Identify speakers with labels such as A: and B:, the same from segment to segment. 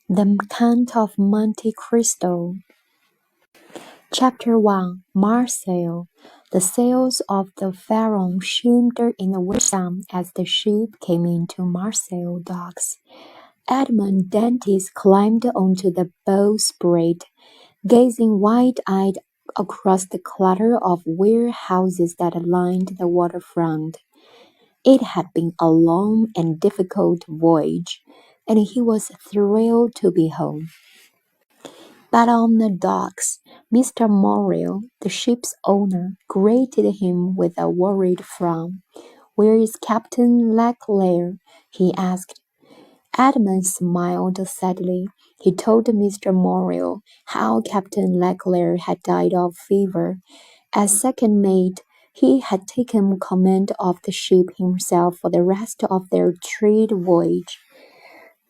A: The Count of Monte Cristo. Chapter 1. Marseille. The sails of the Pharaon shimmered in the wind sun as the ship came into Marseille docks. Edmond Dantes climbed onto the bowsprit, gazing wide-eyed across the clutter of warehouses that lined the waterfront. It had been a long and difficult voyage, and he was thrilled to be home. But on the docks, Mr. Morrill, the ship's owner, greeted him with a worried frown. "Where is Captain Leclerc?" he asked. Edmund smiled sadly. He told Mr. Morrill how Captain Leclerc had died of fever. As second mate, he had taken command of the ship himself for the rest of their trade voyage.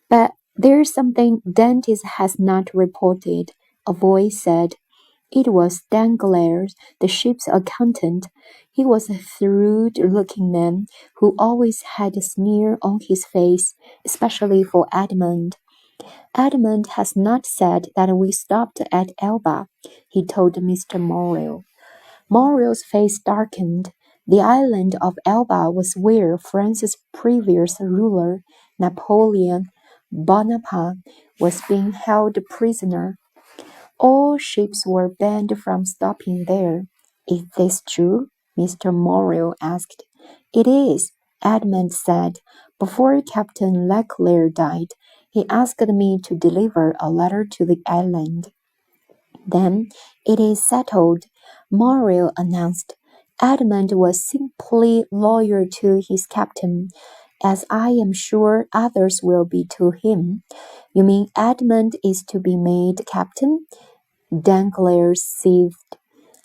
A: "But there's something Dantes has not reported," a voice said. It was Danglars, the ship's accountant. He was a shrewd-looking man who always had a sneer on his face, especially for Edmund. "Edmund has not said that we stopped at Elba," he told Mr. Morrill. Morrill's face darkened. The island of Elba was where France's previous ruler, Napoleon Bonaparte, was being held prisoner. All ships were banned from stopping there. "Is this true?" Mr. Morrill asked. "It is," Edmund said. "Before Captain Leclerc died, he asked me to deliver a letter to the island." "Then it is settled," Morrill announced. "Edmund was simply loyal to his captain, as I am sure others will be to him." "You mean Edmund is to be made captain?" Danglars seethed.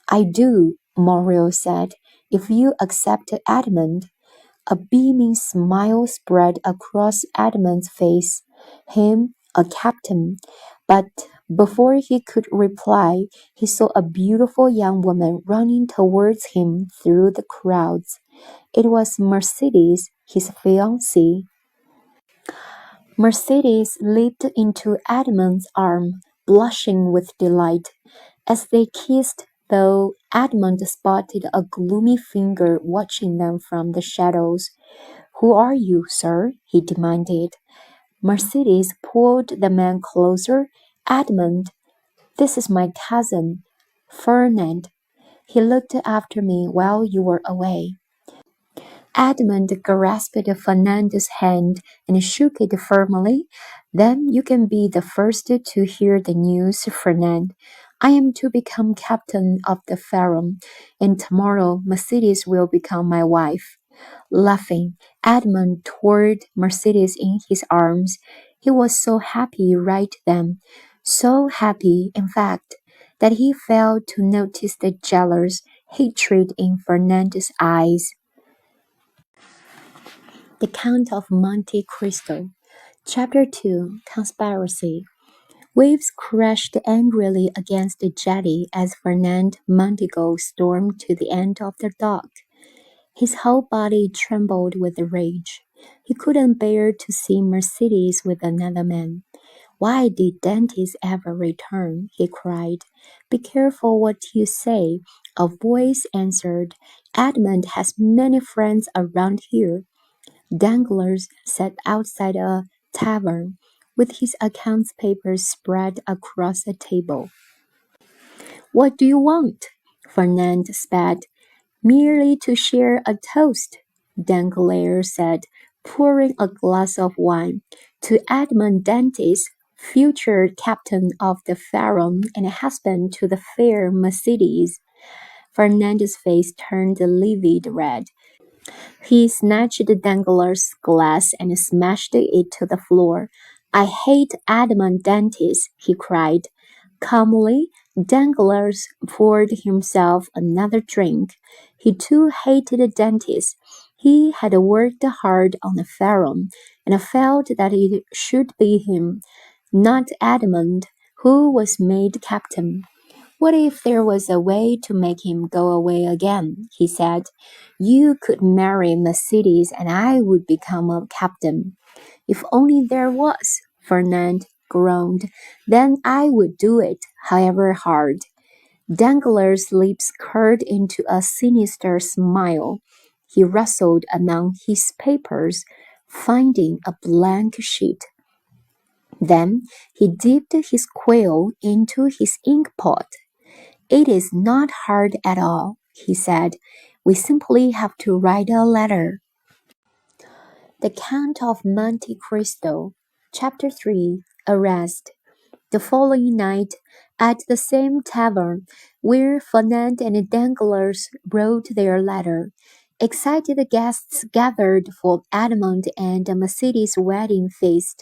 A: "I do," Morrill said, "if you accept Edmund." A beaming smile spread across Edmund's face. Him, a captain! But before he could reply, he saw a beautiful young woman running towards him through the crowds. It was Mercedes, his fiancée. Mercedes leaped into Edmund's arm, blushing with delight. As they kissed, though, Edmund spotted a gloomy figure watching them from the shadows. "Who are you, sir?" he demanded. Mercedes pulled the man closer. "Edmund, this is my cousin, Fernand. He looked after me while you were away." Edmund grasped Fernand's hand and shook it firmly. "Then you can be the first to hear the news, Fernand. I am to become captain of the Pharaon, and tomorrow Mercedes will become my wife." Laughing, Edmund twirled Mercedes in his arms. He was so happy right then, so happy, in fact, that he failed to notice the jealous hatred in Fernand's eyes. The Count of Monte Cristo. Chapter 2. Conspiracy. Waves crashed angrily against the jetty as Fernand Monteagle stormed to the end of the dock. His whole body trembled with rage. He couldn't bear to see Mercedes with another man. "Why did Dantes ever return?" he cried. "Be careful what you say," a voice answered. "Edmund has many friends around here." Danglars sat outside a tavern, with his accounts papers spread across a table. "What do you want?" Fernand spat. "Merely to share a toast," Danglars said, pouring a glass of wine, "to Edmond Dantes, future captain of the Pharaon and husband to the fair Mercedes." Fernand's face turned livid red. He snatched Danglars' glass and smashed it to the floor. "I hate Edmond Dantes," he cried. Calmly, Danglars poured himself another drink. He too hated Dantes. He had worked hard on the Pharaon, and felt that it should be him, not Edmund, who was made captain. "What if there was a way to make him go away again?" he said. "You could marry Mercedes and I would become a captain." "If only there was!" Fernand groaned. "Then I would do it, however hard." Dangler's lips curled into a sinister smile. He rustled among his papers, finding a blank sheet. Then he dipped his quill into his inkpot. "It is not hard at all," he said. "We simply have to write a letter." The Count of Monte Cristo, Chapter 3, Arrest. The following night, at the same tavern where Fernand and Danglars wrote their letter, excited guests gathered for Edmond and Mercédès' wedding feast.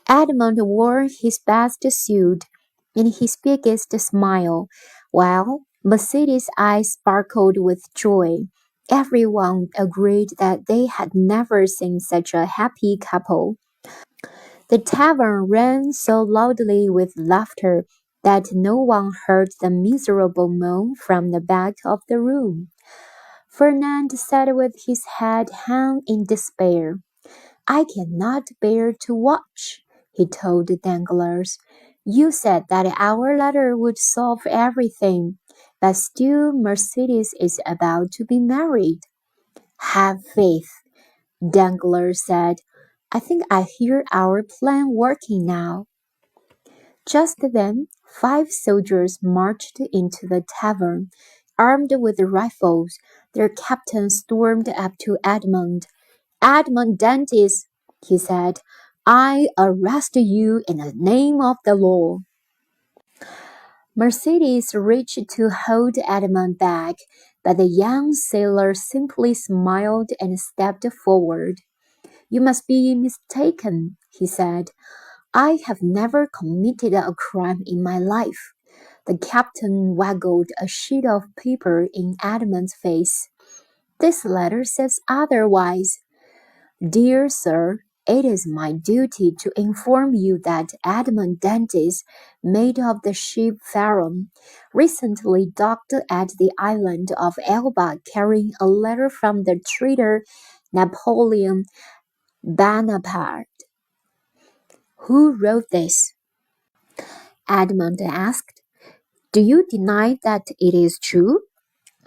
A: Edmond wore his best suit and his biggest smile, while Mercédès' eyes sparkled with joy. Everyone agreed that they had never seen such a happy couple. The tavern rang so loudly with laughter that no one heard the miserable moan from the back of the room. Fernand sat with his head hung in despair. "I cannot bear to watch," he told Danglars. "You said that our letter would solve everything, but still Mercédès is about to be married." "Have faith," Danglars said. "I think I hear our plan working now." Just then 5 soldiers marched into the tavern, armed with rifles. Their captain stormed up to Edmond. "Edmond Dantès," he said, "I arrest you in the name of the law." Mercédès reached to hold Edmond back, but the young sailor simply smiled and stepped forward. "You must be mistaken," he said. "I have never committed a crime in my life." The captain waggled a sheet of paper in Edmond's face. "This letter says otherwise." "Dear sir, it is my duty to inform you that Edmond Dantès, mate of the ship Pharaon, recently docked at the island of Elba carrying a letter from the traitor Napoleon Bonaparte." "Who wrote this?" Edmond asked. "Do you deny that it is true?"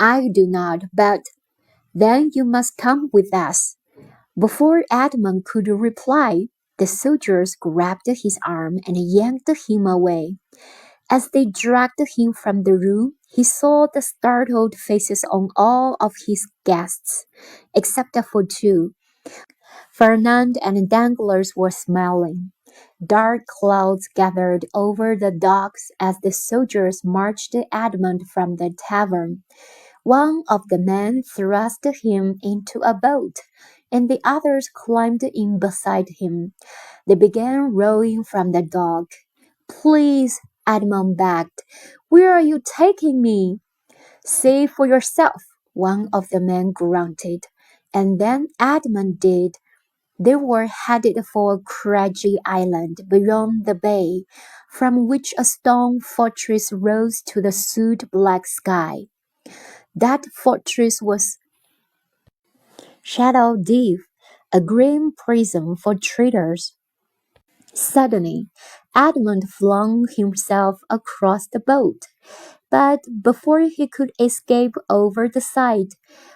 A: "I do not, but—" "Then you must come with us." Before Edmond could reply, the soldiers grabbed his arm and yanked him away. As they dragged him from the room, he saw the startled faces on all of his guests, except for 2. Fernand and Danglars were smiling. Dark clouds gathered over the docks as the soldiers marched Edmond from the tavern. One of the men thrust him into a boat, and the others climbed in beside him. They began rowing from the dock. "Please," Edmond begged, "where are you taking me?" "See for yourself," one of the men grunted. And then Edmond did. They were headed for a craggy island beyond the bay, from which a stone fortress rose to the soot-black sky. That fortress was Shadow Deep, a grim prison for traitors. Suddenly, Edmund flung himself across the boat, but before he could escape over the side,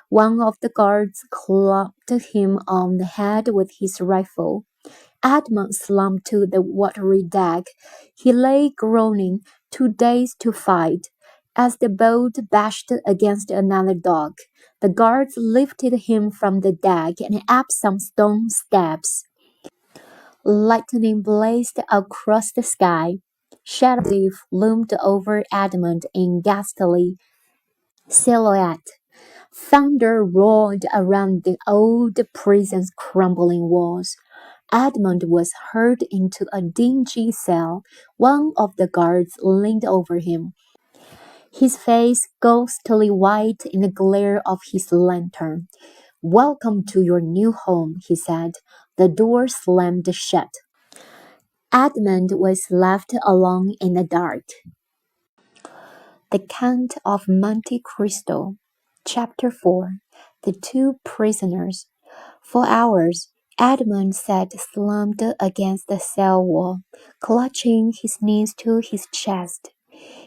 A: one of the guards clubbed him on the head with his rifle. Edmund slumped to the watery deck. He lay groaning, too dazed to fight. As the boat bashed against another dock, the guards lifted him from the deck and up some stone steps. Lightning blazed across the sky. Shadow loomed over Edmund in ghastly silhouette. Thunder roared around the old prison's crumbling walls. Edmund was hurled into a dingy cell. One of the guards leaned over him, his face ghostly white in the glare of his lantern. "Welcome to your new home," he said. The door slammed shut. Edmund was left alone in the dark. The Count of Monte Cristo, Chapter 4. The Two Prisoners. For hours, Edmund sat slumped against the cell wall, clutching his knees to his chest.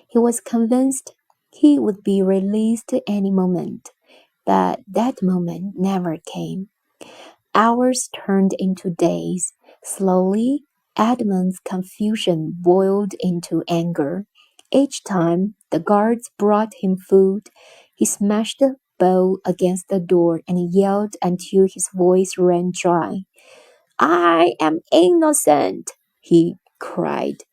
A: He was convinced he would be released any moment, but that moment never came. Hours turned into days. Slowly, Edmund's confusion boiled into anger. Each time the guards brought him food, he smashed the bowl against the door and yelled until his voice ran dry. I am innocent, he cried.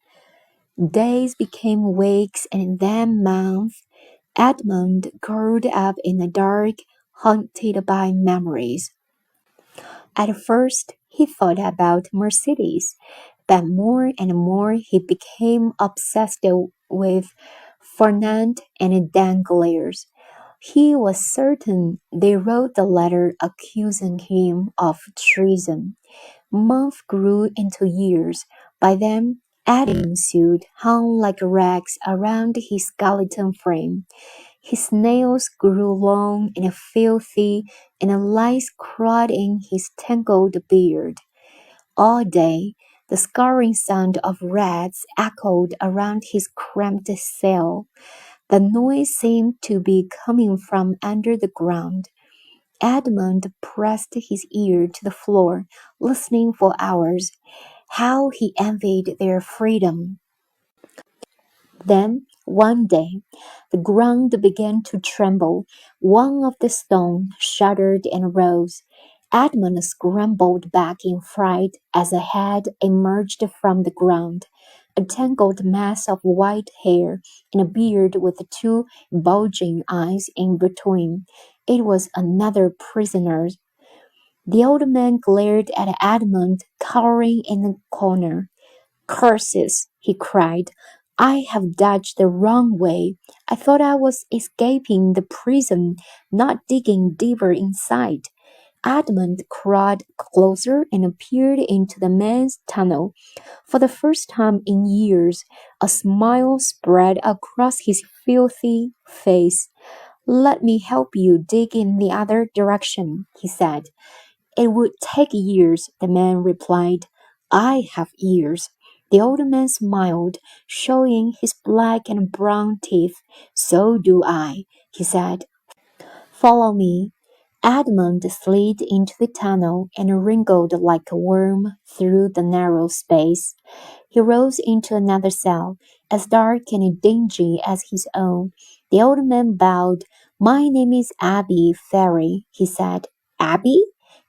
A: Days became weeks and then months. Edmund curled up in the dark, haunted by memories. At first, he thought about Mercedes, but more and more he became obsessed with Fernand and Danglars. He was certain they wrote the letter accusing him of treason. Months grew into years. By then, Adam's suit hung like rags around his skeleton frame. His nails grew long and filthy, and lice crawled in his tangled beard. All day, the scurrying sound of rats echoed around his cramped cell. The noise seemed to be coming from under the ground. Edmund pressed his ear to the floor, listening for hours. How he envied their freedom! Then, one day, the ground began to tremble. One of the stones shuddered and rose. Edmund scrambled back in fright as a head emerged from the ground, a tangled mass of white hair and a beard with two bulging eyes in between. It was another prisoner. The old man glared at Edmund, cowering in the corner. Curses, he cried. I have dodged the wrong way. I thought I was escaping the prison, not digging deeper inside. Edmund crawled closer and peered into the man's tunnel. For the first time in years, a smile spread across his filthy face. Let me help you dig in the other direction, he said. It would take years, the man replied. I have ears. The old man smiled, showing his black and brown teeth. So do I, he said. Follow me. Edmund slid into the tunnel and wriggled like a worm through the narrow space. He rose into another cell, as dark and dingy as his own. The old man bowed. My name is Abby Ferry, he said. Abby?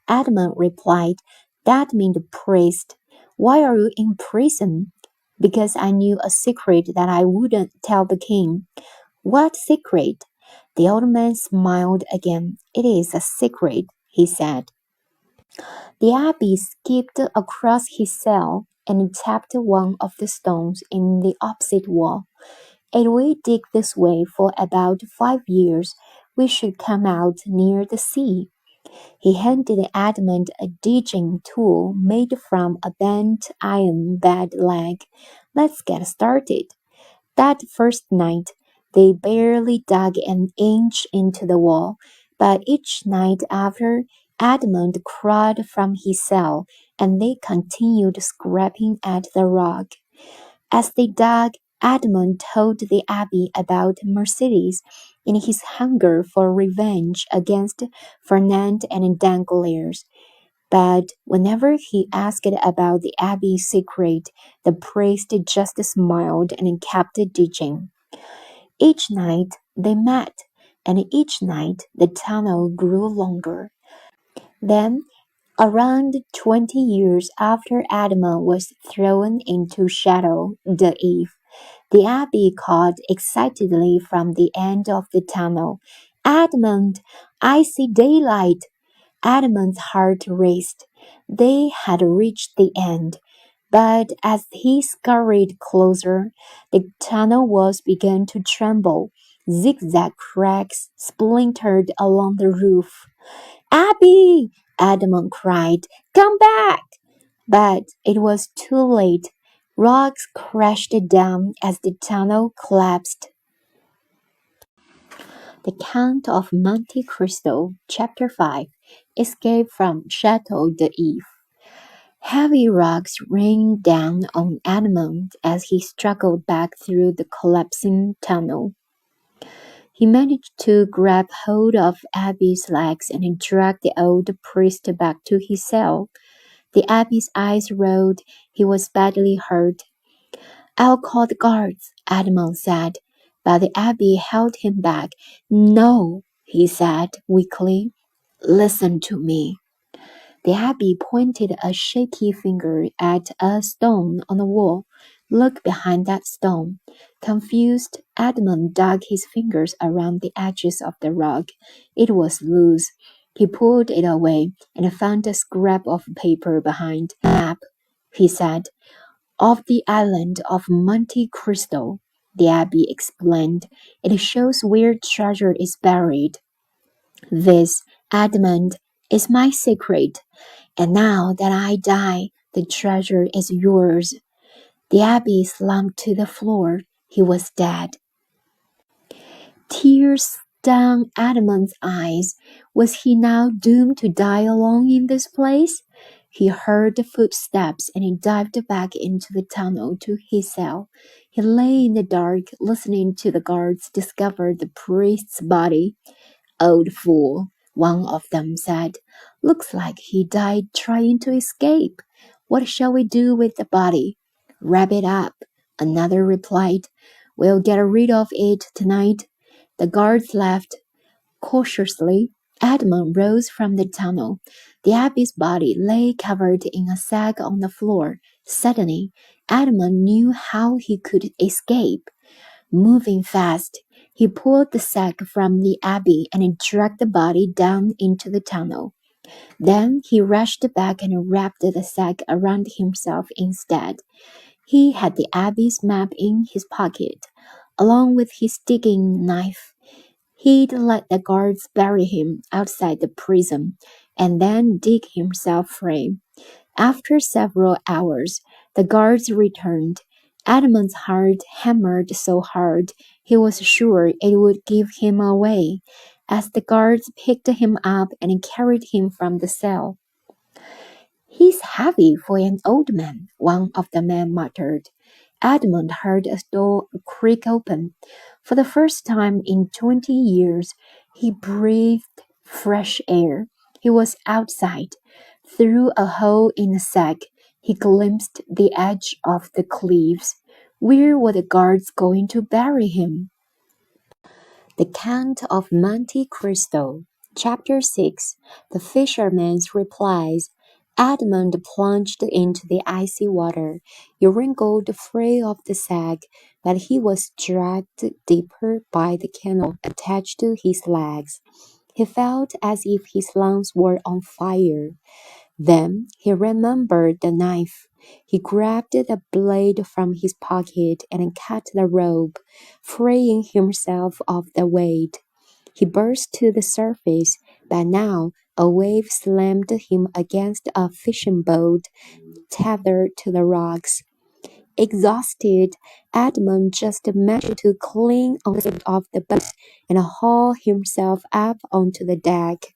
A: Edmund replied. That means priest. Why are you in prison? Because I knew a secret that I wouldn't tell the king. What secret? The old man smiled again. It is a secret, he said. The abbé skipped across his cell and tapped one of the stones in the opposite wall. If we dig this way for about 5 years, we should come out near the sea. He handed Edmund a digging tool made from a bent iron bed leg. Let's get started. That first night, they barely dug an inch into the wall, but each night after, Edmund crawled from his cell, and they continued scraping at the rock. As they dug, Edmund told the abbé about Mercedes and his hunger for revenge against Fernand and Danglars. But whenever he asked about the abbey's secret, the priest just smiled and kept digging. Each night they met, and each night the tunnel grew longer. Then, around 20 years after Edmund was thrown into shadow the eve, the abbé called excitedly from the end of the tunnel, Edmund, I see daylight. Edmund's heart raced. They had reached the end, but as he scurried closer, the tunnel walls began to tremble. Zigzag cracks splintered along the roof. Abby! Edmund cried. Come back! But it was too late. Rocks crashed down as the tunnel collapsed. The Count of Monte Cristo, Chapter 5, Escape from Chateau d'If. Heavy rocks rained down on Edmund as he struggled back through the collapsing tunnel. He managed to grab hold of Abby's legs and drag the old priest back to his cell. The Abbey's eyes rolled. He was badly hurt. "I'll call the guards," Edmund said, but the Abbey held him back. "No," he said weakly. "Listen to me." The Abbey pointed a shaky finger at a stone on the wall. "Look behind that stone." Confused, Edmund dug his fingers around the edges of the rock. It was loose. He pulled it away and found a scrap of paper behind. "A map," he said, "of the island of Monte Cristo," the Abbey explained. "It shows where treasure is buried. This, Edmund, is my secret. And now that I die, the treasure is yours." The Abbey slumped to the floor. He was dead. Tears stung Edmund's eyes. Was he now doomed to die alone in this place? He heard the footsteps and he dived back into the tunnel to his cell. He lay in the dark, listening to the guards discover the priest's body. "Old fool," one of them said. "Looks like he died trying to escape. What shall we do with the body?" "Wrap it up," another replied. "We'll get rid of it tonight." The guards left. Cautiously, Edmund rose from the tunnel. The Abbey's body lay covered in a sack on the floor. Suddenly, Edmund knew how he could escape. Moving fast, he pulled the sack from the Abbey and dragged the body down into the tunnel. Then he rushed back and wrapped the sack around himself instead. He had the Abbey's map in his pocket, along with his digging knife. He'd let the guards bury him outside the prison, and then dig himself free. After several hours, the guards returned. Edmund's heart hammered so hard he was sure it would give him away, as the guards picked him up and carried him from the cell. "He's heavy for an old man," one of the men muttered. Edmund heard a door creak open. For the first time in 20 years, he breathed fresh air. He was outside. Through a hole in the sack, he glimpsed the edge of the cliffs. Where were the guards going to bury him? The Count of Monte Cristo. Chapter 6. The Fisherman's Replies. Edmund plunged into the icy water. He wriggled free of the sack, but he was dragged deeper by the canoe attached to his legs. He felt as if his lungs were on fire. Then he remembered the knife. He grabbed the blade from his pocket and cut the rope, freeing himself of the weight. He burst to the surface, but now a wave slammed him against a fishing boat tethered to the rocks. Exhausted, Edmund just managed to cling onto of the boat and haul himself up onto the deck.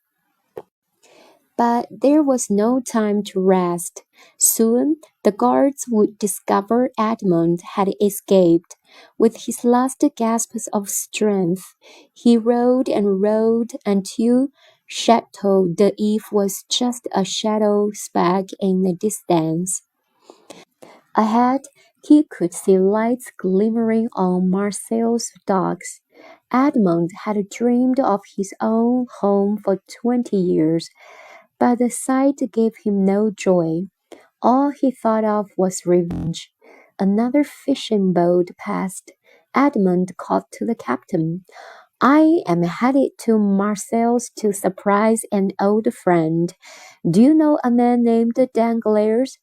A: But there was no time to rest. Soon the guards would discover Edmund had escaped. With his last gasps of strength, he rowed and rowed until Chateau d'If was just a shadow speck in the distance. Ahead, he could see lights glimmering on Marseille's docks. Edmund had dreamed of his own home for 20 years, but the sight gave him no joy. All he thought of was revenge. Another fishing boat passed. Edmund called to the captain. "I am headed to Marseilles to surprise an old friend. Do you know a man named Danglars?"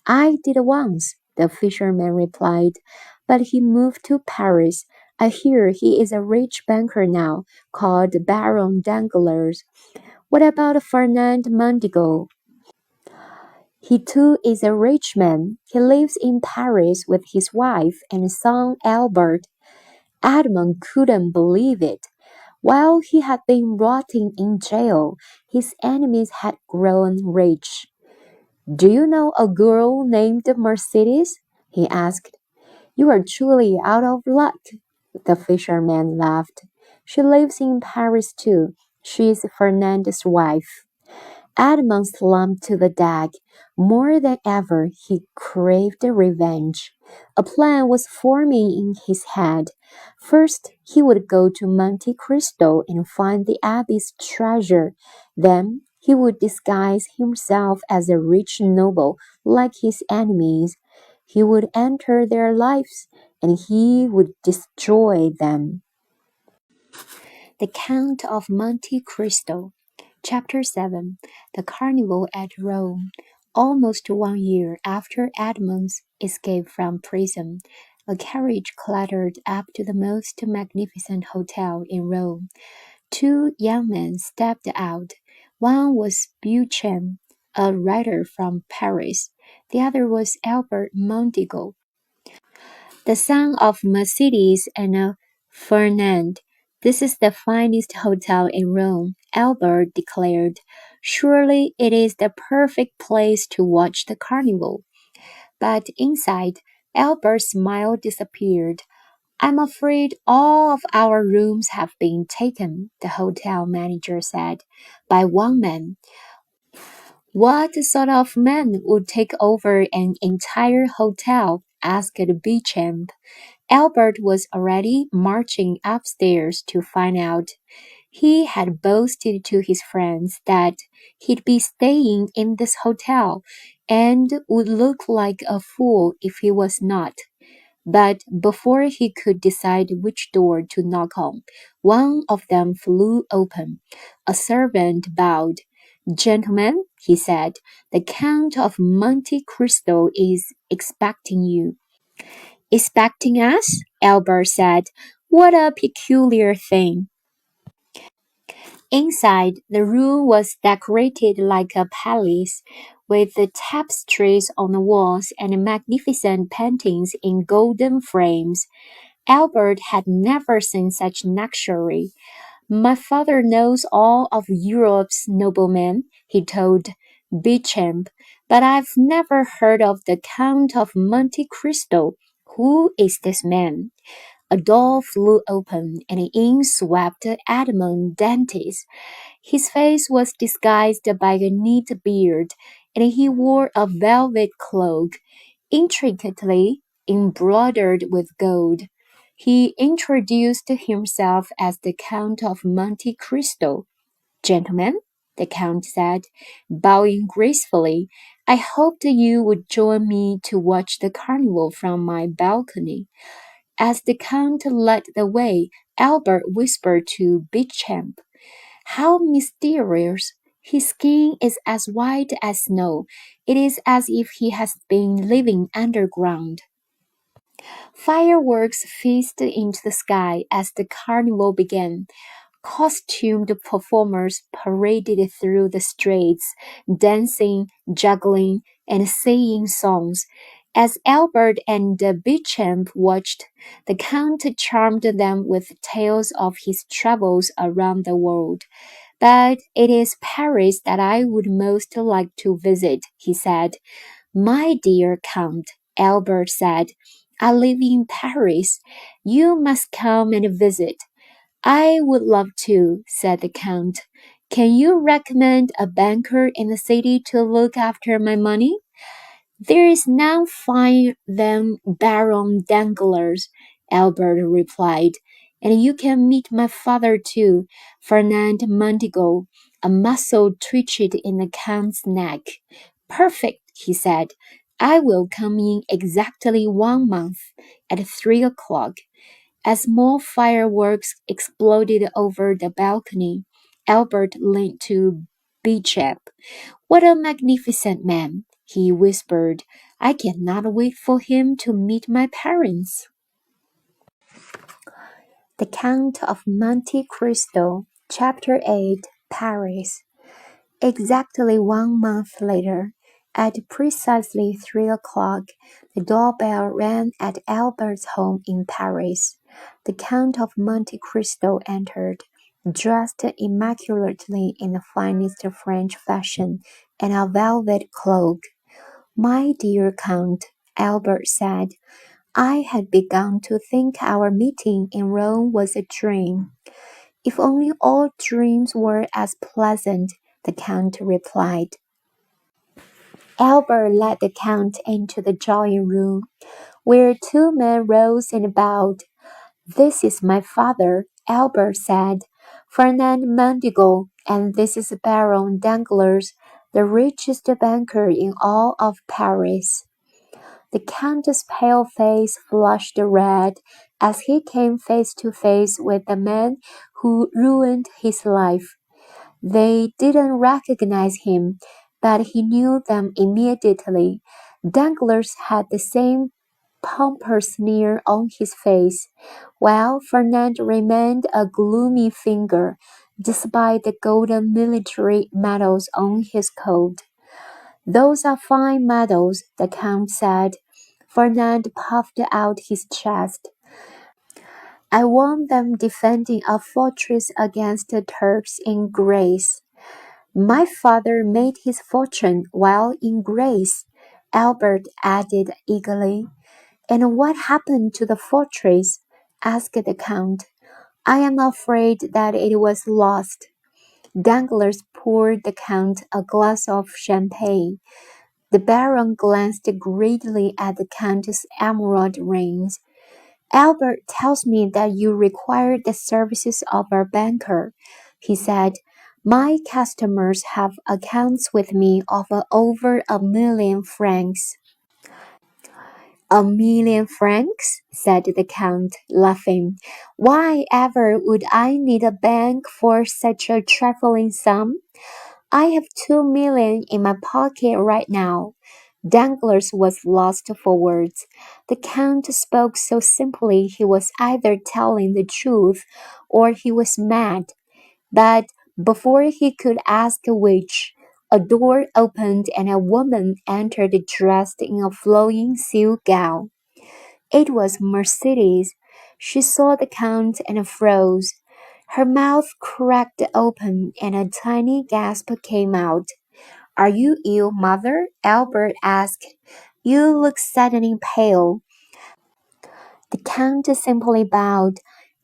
A: "I did once," the fisherman replied, "but he moved to Paris. I hear he is a rich banker now, called Baron Danglars." "What about Fernand Mondigo?" "He too is a rich man. He lives in Paris with his wife and son Albert." Edmund couldn't believe it. While he had been rotting in jail, his enemies had grown rich. Do you know a girl named Mercedes? He asked. You are truly out of luck. The fisherman laughed. She lives in Paris too. She's Fernando's wife. Edmund slumped to the deck. More than ever, he craved revenge. A plan was forming in his head. First, he would go to Monte Cristo and find the abbey's treasure. Then, he would disguise himself as a rich noble like his enemies. He would enter their lives, and he would destroy them. The Count of Monte Cristo. Chapter 7. The Carnival at Rome. Almost 1 year after Edmund's escape from prison, a carriage clattered up to the most magnificent hotel in Rome. Two young men stepped out. One was Beauchamp, a writer from Paris. The other was Albert Mondigo, the son of Mercedes and Fernand. This is the finest hotel in Rome, Albert declared. Surely it is the perfect place to watch the carnival. But inside, Albert's smile disappeared. I'm afraid all of our rooms have been taken, the hotel manager said, by one man. What sort of man would take over an entire hotel? Asked Beauchamp. Albert was already marching upstairs to find out. He had boasted to his friends that he'd be staying in this hotel and would look like a fool if he was not. But before he could decide which door to knock on, one of them flew open. A servant bowed. Gentlemen, he said, the Count of Monte Cristo is expecting you. Expecting us? Albert said. What a peculiar thing. Inside, the room was decorated like a palace, with the tapestries on the walls and magnificent paintings in golden frames. Albert had never seen such luxury. My father knows all of Europe's noblemen, he told Beauchamp, but I've never heard of the Count of Monte Cristo. Who is this man? A door flew open, and in swept Edmund Dantes. His face was disguised by a neat beard, and he wore a velvet cloak, intricately embroidered with gold. He introduced himself as the Count of Monte Cristo. Gentlemen, the Count said, bowing gracefully, I hoped you would join me to watch the carnival from my balcony. As the Count led the way, Albert whispered to Beauchamp, How mysterious! His skin is as white as snow. It is as if he has been living underground. Fireworks fizzed into the sky as the carnival began. Costumed performers paraded through the streets, dancing, juggling, and singing songs. As Albert and Beauchamp watched, the Count charmed them with tales of his travels around the world. But it is Paris that I would most like to visit, he said. My dear Count, Albert said, I live in Paris. You must come and visit. I would love to, said the Count. Can you recommend a banker in the city to look after my money? There is none finer than Baron Danglars, Albert replied, and you can meet my father too, Fernand Mondigo. A muscle twitched in the Count's neck. Perfect, he said. I will come in exactly 1 month, at 3 o'clock. As more fireworks exploded over the balcony, Albert leaned to Beauchamp. What a magnificent man, he whispered. I cannot wait for him to meet my parents. The Count of Monte Cristo, Chapter 8, Paris. Exactly 1 month later, at precisely 3 o'clock, the doorbell rang at Albert's home in Paris. The Count of Monte Cristo entered, dressed immaculately in the finest French fashion, and a velvet cloak. My dear Count, Albert said, I had begun to think our meeting in Rome was a dream. If only all dreams were as pleasant, the Count replied. Albert led the Count into the drawing room, where two men rose and bowed. This is my father, Albert said, Fernand Mendigo, and this is Baron Danglars, the richest banker in all of Paris. The Count's pale face flushed red as he came face to face with the man who ruined his life. They didn't recognize him, but he knew them immediately. Danglars had the same pompous sneer on his face, while Fernand remained a gloomy figure, despite the golden military medals on his coat. Those are fine medals, the Count said. Fernand puffed out his chest. I won them defending a fortress against the Turks in Greece. My father made his fortune while in Greece, Albert added eagerly. And what happened to the fortress? Asked the Count. I am afraid that it was lost. Danglars poured the Count a glass of champagne. The Baron glanced greedily at the Count's emerald rings. Albert tells me that you require the services of our banker, he said. My customers have accounts with me of over 1,000,000 francs. 1,000,000 francs? Said the Count, laughing. Why ever would I need a bank for such a trifling sum? I have 2,000,000 in my pocket right now. Danglars was lost for words. The Count spoke so simply he was either telling the truth or he was mad. But before he could ask which, a door opened and a woman entered dressed in a flowing silk gown. It was Mercedes. She saw the Count and froze. Her mouth cracked open and a tiny gasp came out. Are you ill, mother? Albert asked. You look suddenly pale. The Count simply bowed.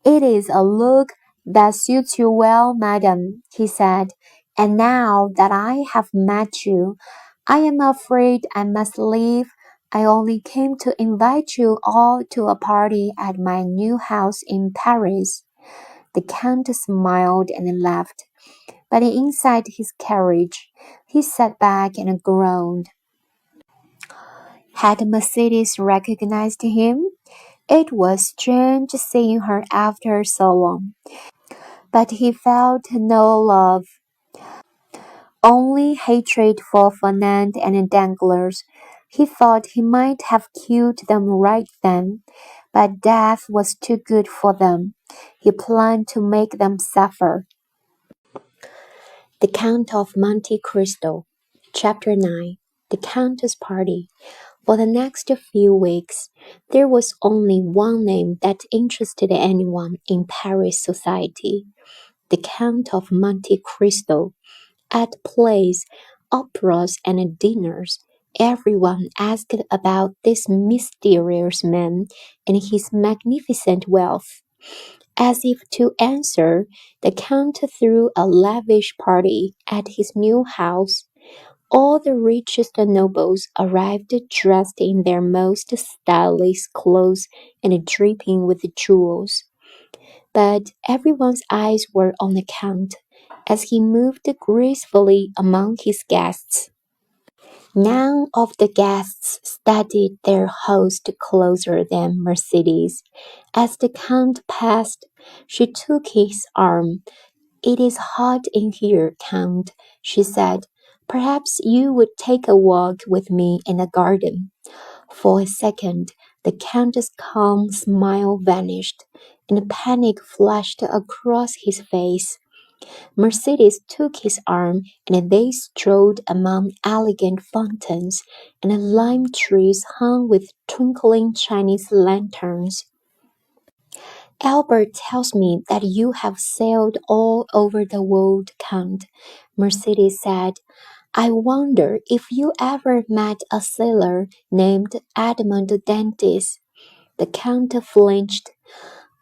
A: It is a look that suits you well, madam, he said. And now that I have met you, I am afraid I must leave. I only came to invite you all to a party at my new house in Paris. The Count smiled and laughed, but inside his carriage, he sat back and groaned. Had Mercedes recognized him? It was strange seeing her after so long, but he felt no love, only hatred for Fernand and Danglars. He thought he might have killed them right then, but death was too good for them. He planned to make them suffer. The Count of Monte Cristo. Chapter 9. The Countess' Party. For the next few weeks, there was only one name that interested anyone in Paris society, the Count of Monte Cristo. At plays, operas, and dinners, everyone asked about this mysterious man and his magnificent wealth. As if to answer, the Count threw a lavish party at his new house. All the richest nobles arrived dressed in their most stylish clothes and dripping with jewels. But everyone's eyes were on the Count as he moved gracefully among his guests. None of the guests studied their host closer than Mercedes. As the Count passed, she took his arm. It is hot in here, Count, she said. Perhaps you would take a walk with me in the garden. For a second, the Count's calm smile vanished, and panic flashed across his face. Mercedes took his arm, and they strolled among elegant fountains and lime trees hung with twinkling Chinese lanterns. Albert tells me that you have sailed all over the world, Count, Mercedes said. I wonder if you ever met a sailor named Edmund Dantes. The Count flinched.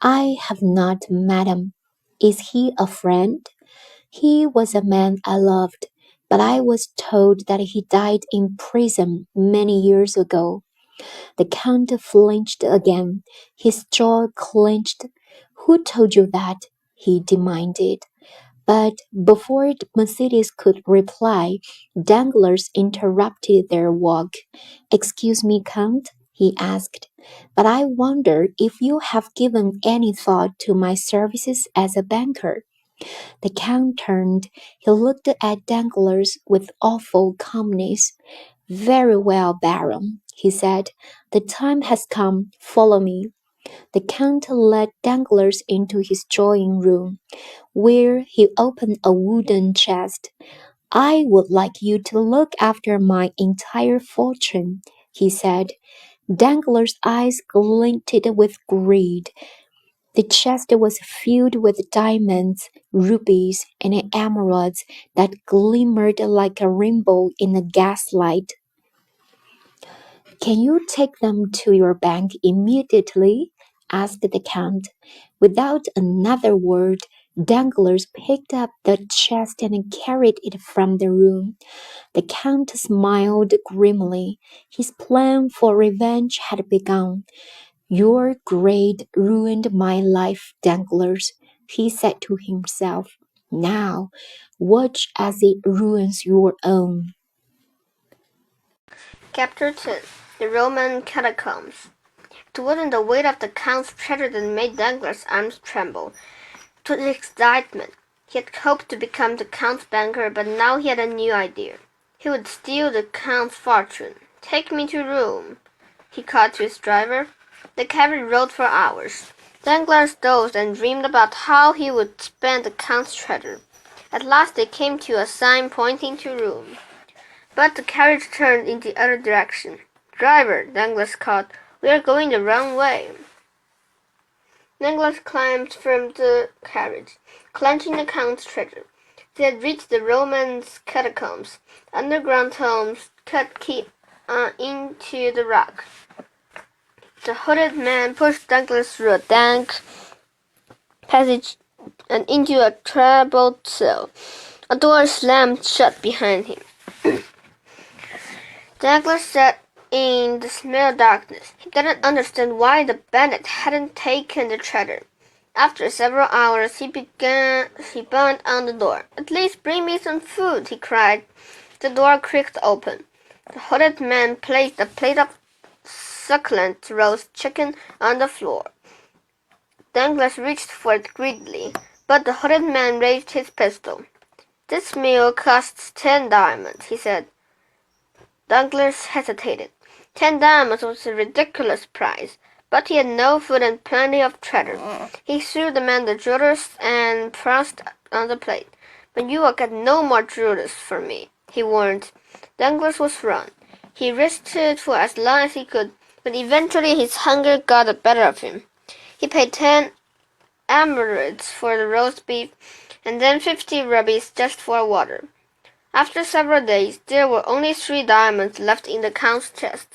A: I have not met him. Is he a friend? He was a man I loved, but I was told that he died in prison many years ago. The Count flinched again. His jaw clenched. Who told you that? He demanded. But before Mercedes could reply, Danglars interrupted their walk. Excuse me, Count, he asked, but I wonder if you have given any thought to my services as a banker. The Count turned. He looked at Danglars with awful calmness. Very well, Baron, he said. The time has come. Follow me. The Count led Danglars into his drawing room, where he opened a wooden chest. I would like you to look after my entire fortune, he said. Danglars' eyes glinted with greed. The chest was filled with diamonds, rubies, and emeralds that glimmered like a rainbow in the gaslight. Can you take them to your bank immediately? Asked the Count. Without another word, Danglars picked up the chest and carried it from the room. The Count smiled grimly. His plan for revenge had begun. Your greed ruined my life, Danglars, he said to himself. Now, watch as it ruins your own.
B: Chapter 10. The Roman Catacombs. It wasn't the weight of the Count's treasure that made Danglars' arms tremble. It was excitement. He had hoped to become the Count's banker, but now he had a new idea. He would steal the Count's fortune. Take me to Rome, he called to his driver. The carriage rode for hours. Danglars dozed and dreamed about how he would spend the Count's treasure. At last they came to a sign pointing to Rome. But the carriage turned in the other direction. Driver, Danglars called, we are going the wrong way. Danglars climbed from the carriage, clutching the Count's treasure. They had reached the Roman catacombs, underground tombs cut deep into the rock. The hooded man pushed Danglars through a dank passage and into a trebled cell. A door slammed shut behind him. Danglars sat in the small darkness. He didn't understand why the bandit hadn't taken the treasure. After several hours, he banged on the door. At least bring me some food, he cried. The door creaked open. The hooded man placed a plate of succulent roast chicken on the floor. Danglars reached for it greedily, but the hooded man raised his pistol. This meal costs 10 diamonds, he said. Danglars hesitated. 10 diamonds was a ridiculous price, but he had no food and plenty of treasure. He threw the man the jewels and pressed on the plate. But you will get no more jewels for me, he warned. Danglars was wrong. He resisted for as long as he could, but eventually his hunger got the better of him. He paid 10 emeralds for the roast beef, and then 50 rubies just for water. After several days, there were only 3 diamonds left in the Count's chest.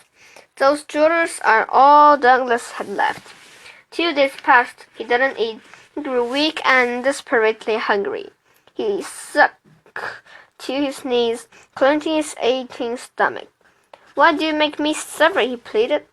B: Those jewels are all Danglars had left. 2 days passed. He didn't eat. He grew weak and desperately hungry. He sank to his knees, clenching his aching stomach. Why do you make me suffer? He pleaded.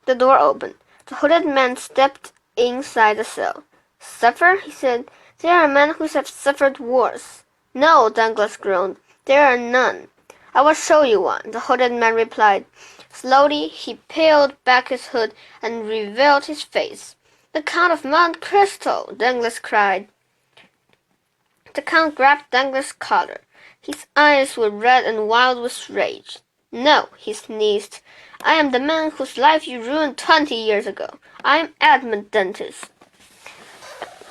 B: The door opened. The hooded man stepped inside the cell. Suffer? He said. There are men who have suffered worse. No, Danglars groaned. There are none. I will show you one, the hooded man replied. Slowly he peeled back his hood and revealed his face. The Count of Monte Cristo, Danglars cried. The Count grabbed Danglars' collar. His eyes were red and wild with rage. No, he sneezed. I am the man whose life you ruined 20 years ago. I am Edmund Dantes.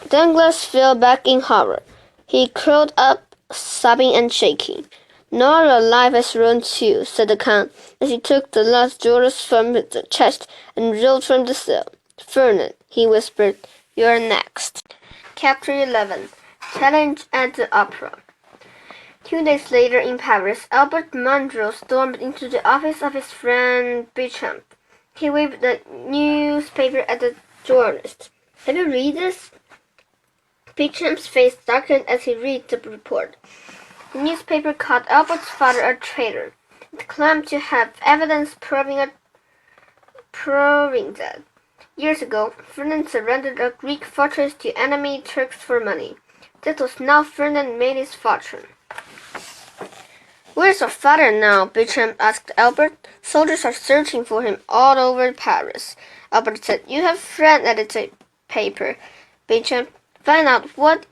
B: Danglars fell back in horror. He curled up, sobbing and shaking. Now your life is ruined too, said the Count, as he took the last jewels from the chest and rolled from the cell. Fernand, he whispered, you are next. Chapter 11. Challenge at the Opera. 2 days later in Paris, Albert Mondreau stormed into the office of his friend Beauchamp. He waved the newspaper at the journalist. "Have you read this?" Beauchamp's face darkened as he read the report. The newspaper called Albert's father a traitor. It claimed to have evidence proving that years ago, Ferdinand surrendered a Greek fortress to enemy Turks for money. That was how Ferdinand made his fortune. "Where's your father now?" Beauchamp asked Albert. "Soldiers are searching for him all over Paris." Albert said, "You have friend at the paper, Beauchamp. Find out what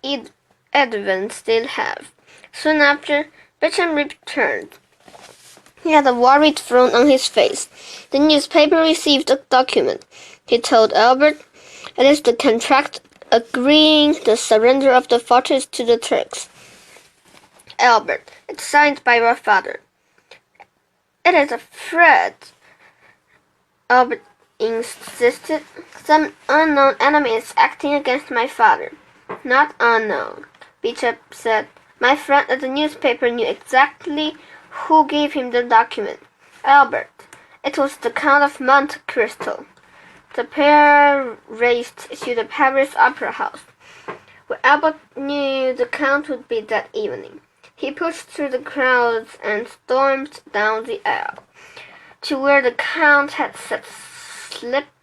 B: evidence they have." Soon after, Beauchamp returned. He had a worried frown on his face. The newspaper received a document. He told Albert, "It is the contract agreeing the surrender of the fortress to the Turks." "Albert, it's signed by your father." "It is a fraud," Albert insisted. "Some unknown enemy is acting against my father." "Not unknown," Beauchamp said. "My friend at the newspaper knew exactly who gave him the document. Albert, it was the Count of Monte Cristo." The pair raced to the Paris Opera House, where Albert knew the Count would be that evening. He pushed through the crowds and stormed down the aisle to where the Count had sat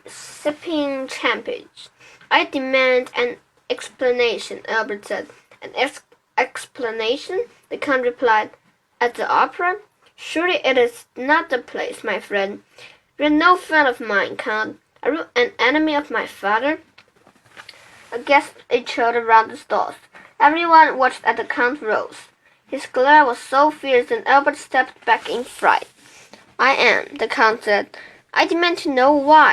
B: sipping champagne. "I demand an explanation," Albert said. "An explanation?" the Count replied. "At the opera? Surely it is not the place, my friend. You are no friend of mine, Count. Are you an enemy of my father?" A gasp echoed around the stalls. Everyone watched as the Count rose. His glare was so fierce that Albert stepped back in fright. "I am," the Count said. "I demand to know why."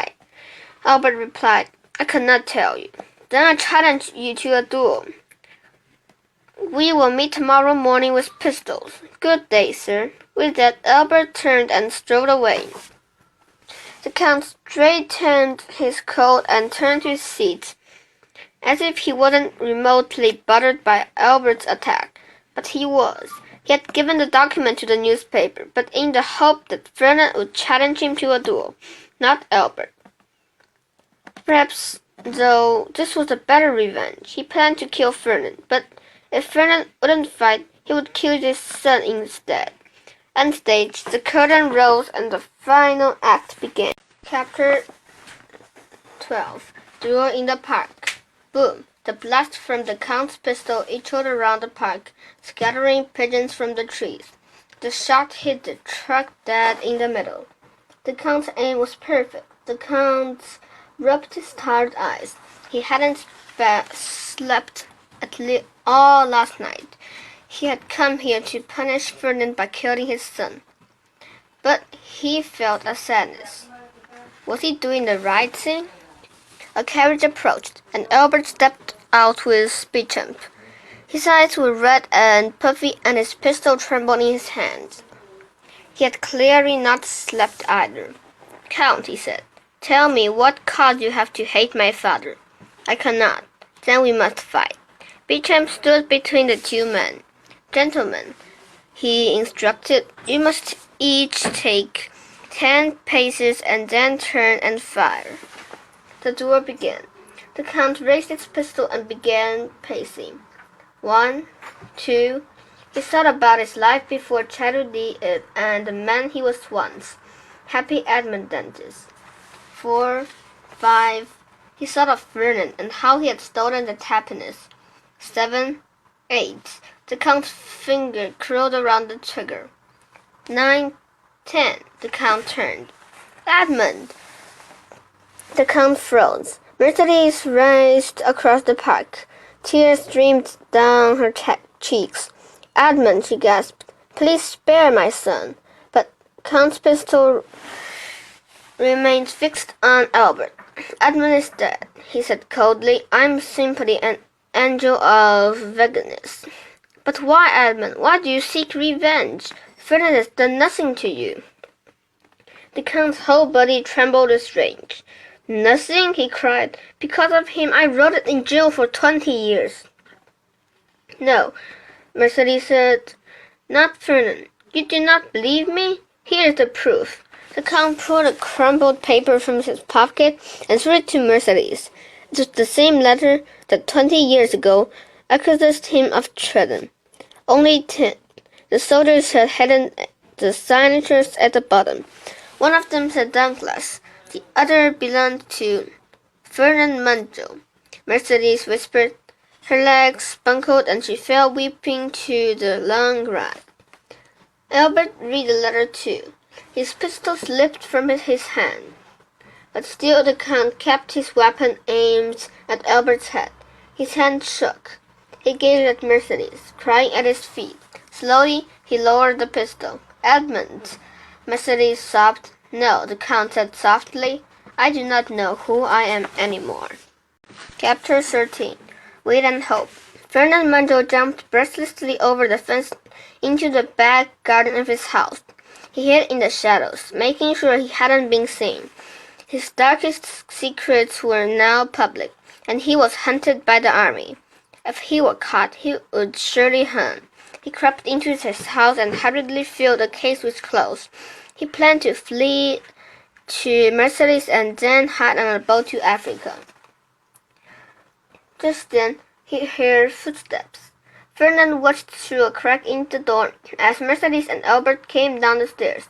B: Albert replied, "I cannot tell you." "Then I challenge you to a duel. We will meet tomorrow morning with pistols." "Good day, sir." With that, Albert turned and strode away. The Count straightened his coat and turned to his seat, as if he wasn't remotely bothered by Albert's attack. But he was. He had given the document to the newspaper, but in the hope that Ferdinand would challenge him to a duel, not Albert. Perhaps, though, this was a better revenge. He planned to kill Ferdinand, but if Ferdinand wouldn't fight, he would kill his son instead. On stage, the curtain rose and the final act began. Chapter 12. Duel in the Park. Boom! The blast from the Count's pistol echoed around the park, scattering pigeons from the trees. The shot hit the truck dead in the middle. The Count's aim was perfect. The Count rubbed his tired eyes. He hadn't slept all last night. He had come here to punish Ferdinand by killing his son. But he felt a sadness. Was he doing the right thing? A carriage approached, and Albert stepped out with Beauchamp. His eyes were red and puffy, and his pistol trembled in his hands. He had clearly not slept either. "Count," he said, "tell me what cause you have to hate my father." "I cannot." "Then we must fight." Beauchamp stood between the two men. "Gentlemen," he instructed, "you must each take 10 paces and then turn and fire." The duel began. The Count raised his pistol and began pacing. 1, 2. He thought about his life before tragedy and the man he was once. Happy Edmund Dantes. 4, 5. He thought of Ferdinand and how he had stolen the happiness. 7, 8. The Count's finger curled around the trigger. 9, 10. The Count turned. "Edmund!" The Count froze. Mercedes raced across the park. Tears streamed down her cheeks. "Edmund," she gasped, "please spare my son." But Count's pistol remained fixed on Albert. "Edmund is dead," he said coldly. "I'm simply an angel of vengeance." "But why, Edmund? Why do you seek revenge? Ferdinand has done nothing to you." The Count's whole body trembled with rage. "Nothing?" he cried. "Because of him I rotted in jail for 20 years." "No," Mercedes said. Not Fernand. You do not believe me? Here is the proof. The Count pulled a crumpled paper from his pocket and threw it to Mercedes. It was the same letter that 20 years ago accused him of treason. Only 10. The soldiers had hidden the signatures at the bottom. One of them said Douglas. The other belonged to Fernand Munjo. Mercedes whispered. Her legs buckled and she fell weeping to the long grass. Albert read the letter too. His pistol slipped from his hand, but still the Count kept his weapon aimed at Albert's head. His hand shook. He gazed at Mercedes, crying at his feet. Slowly he lowered the pistol. Edmund, Mercedes sobbed. No, the Count said softly. I do not know who I am anymore. Chapter 13. Wait and Hope. Fernand Munjo jumped breathlessly over the fence into the back garden of his house. He hid in the shadows, making sure he hadn't been seen. His darkest secrets were now public, and he was hunted by the army. If he were caught, he would surely hang. He crept into his house and hurriedly filled the case with clothes. He planned to flee to Mercedes and then hide on a boat to Africa. Just then, he heard footsteps. Fernand watched through a crack in the door as Mercedes and Albert came down the stairs.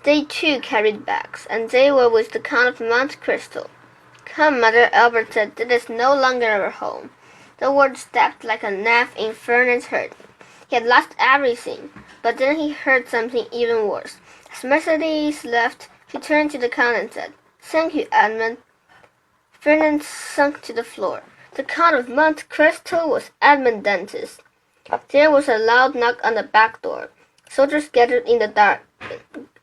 B: They too carried bags, and they were with the Count of Monte Cristo. Come, mother, Albert said, this is no longer our home. The word stabbed like a knife in Fernand's heart. He had lost everything, but then he heard something even worse. As Mercedes left, she turned to the Count and said, Thank you, Edmund. Fernand sunk to the floor. The Count of Monte Cristo was Edmund Dantes. There was a loud knock on the back door. Soldiers gathered in the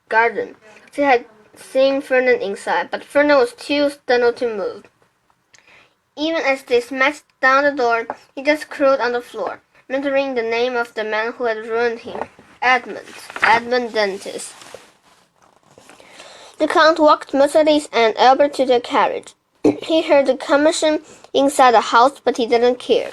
B: garden. They had seen Fernand inside, but Fernand was too stunned to move. Even as they smashed down the door, he just crawled on the floor, muttering the name of the man who had ruined him. Edmund Dantes. The Count walked Mercedes and Albert to their carriage. He heard the commotion inside the house, but he didn't care.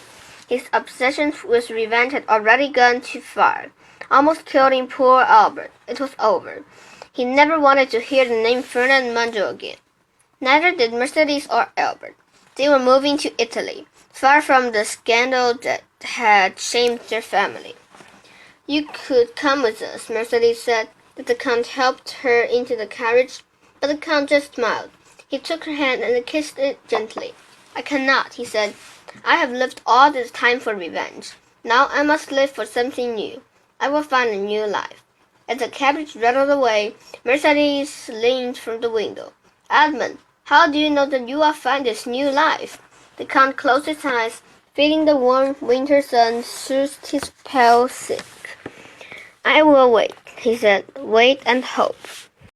B: His obsession with revenge had already gone too far, almost killing poor Albert. It was over. He never wanted to hear the name Fernand Munjo again. Neither did Mercedes or Albert. They were moving to Italy, far from the scandal that had shamed their family. You could come with us, Mercedes said. The Count helped her into the carriage, but the Count just smiled. He took her hand and kissed it gently. I cannot, he said. I have lived all this time for revenge. Now I must live for something new. I will find a new life. As the carriage rattled away, Mercedes leaned from the window. Edmund, how do you know that you will find this new life? The Count closed his eyes, feeling the warm winter sun soothe his pale cheek. I will wait, he said. Wait and hope.